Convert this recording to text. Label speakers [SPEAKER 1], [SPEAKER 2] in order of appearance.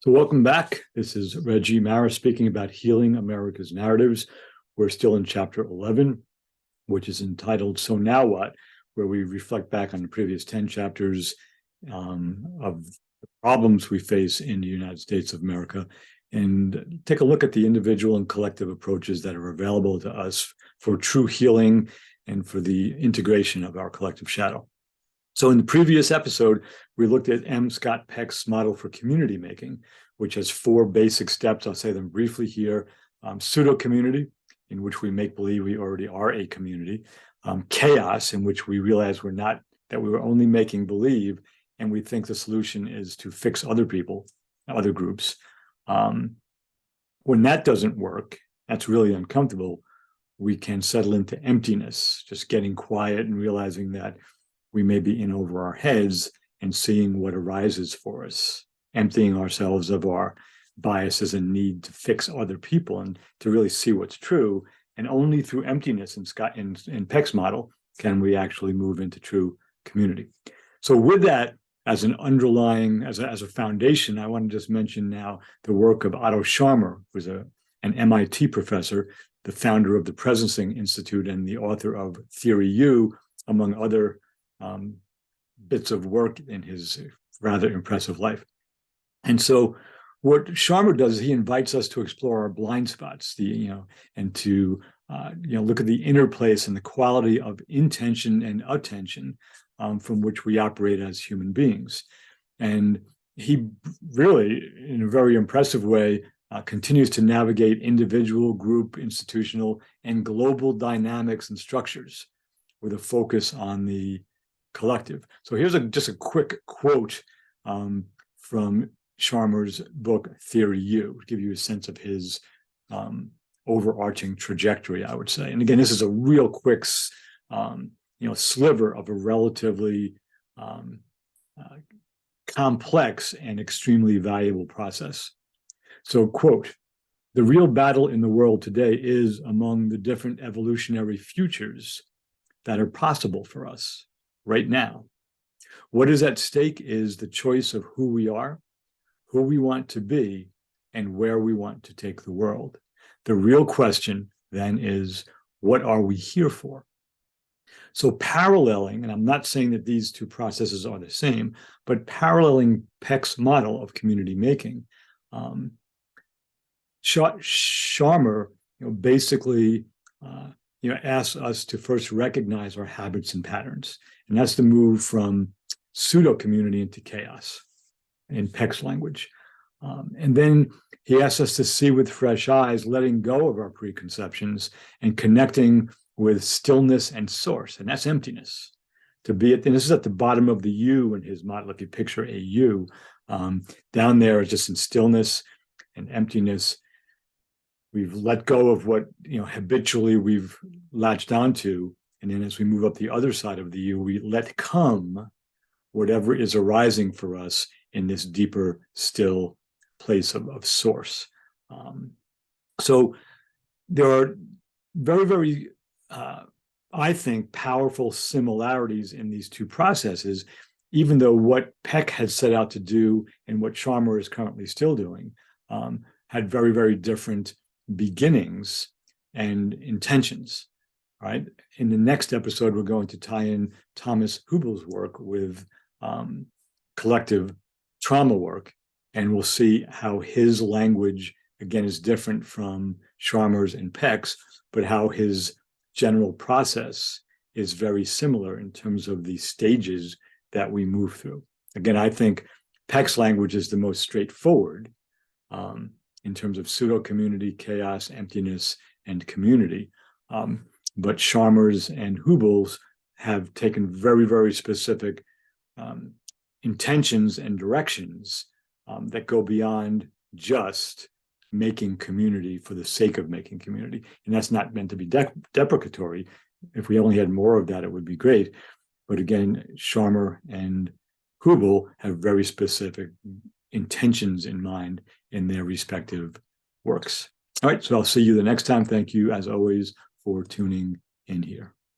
[SPEAKER 1] So welcome back. This is Reggie Mara speaking about Healing America's Narratives. We're still in chapter 11, which is entitled So Now What?, where we reflect back on the previous 10 chapters of the problems we face in the United States of America and take a look at the individual and collective approaches that are available to us for true healing and for the integration of our collective shadow. So in the previous episode, we looked at M. Scott Peck's model for community making, which has 4 basic steps. I'll say them briefly here. Pseudo-community, in which we make believe we already are a community. Chaos, in which we realize that we were only making believe, and we think the solution is to fix other people, other groups. When that doesn't work, that's really uncomfortable, we can settle into emptiness, just getting quiet and realizing that we may be in over our heads and seeing what arises for us, emptying ourselves of our biases and need to fix other people and to really see what's true. And only through emptiness in Peck's model can we actually move into true community. So with that as an underlying, as a foundation, I want to just mention now the work of Otto Scharmer, who's an MIT professor, the founder of the Presencing Institute and the author of Theory U, among other bits of work in his rather impressive life. And so what Scharmer does is he invites us to explore our blind spots, and to look at the inner place and the quality of intention and attention from which we operate as human beings. And he really, in a very impressive way, continues to navigate individual, group, institutional, and global dynamics and structures with a focus on the collective. So here's just a quick quote from Scharmer's book, Theory U, to give you a sense of his overarching trajectory, I would say. And again, this is a real quick sliver of a relatively complex and extremely valuable process. So, quote, "The real battle in the world today is among the different evolutionary futures that are possible for us right now. What is at stake is the choice of who we are, who we want to be, and where we want to take the world. The real question then is, what are we here for?" So paralleling, and I'm not saying that these two processes are the same, but paralleling Peck's model of community making, Scharmer basically asks us to first recognize our habits and patterns. And that's the move from pseudo-community into chaos in Peck's language. And then he asks us to see with fresh eyes, letting go of our preconceptions and connecting with stillness and source, and that's emptiness. And this is at the bottom of the U in his model. If you picture a U, down there is just in stillness and emptiness. We've let go of what habitually we've latched onto, and then as we move up the other side of the U, we let come whatever is arising for us in this deeper, still place of source. So there are very, very, I think, powerful similarities in these two processes, even though what Peck had set out to do and what Scharmer is currently still doing had very, very different beginnings and intentions, right? In the next episode, we're going to tie in Thomas Hübel's work with collective trauma work, and we'll see how his language, again, is different from Scharmer's and Peck's, but how his general process is very similar in terms of the stages that we move through. Again, I think Peck's language is the most straightforward in terms of pseudo-community, chaos, emptiness, and community. But Scharmer's and Hübel's have taken very, very specific intentions and directions that go beyond just making community for the sake of making community. And that's not meant to be deprecatory. If we only had more of that, it would be great. But again, Scharmer and Hübel have very specific intentions in mind in their respective works. All right, so I'll see you the next time. Thank you, as always, for tuning in here.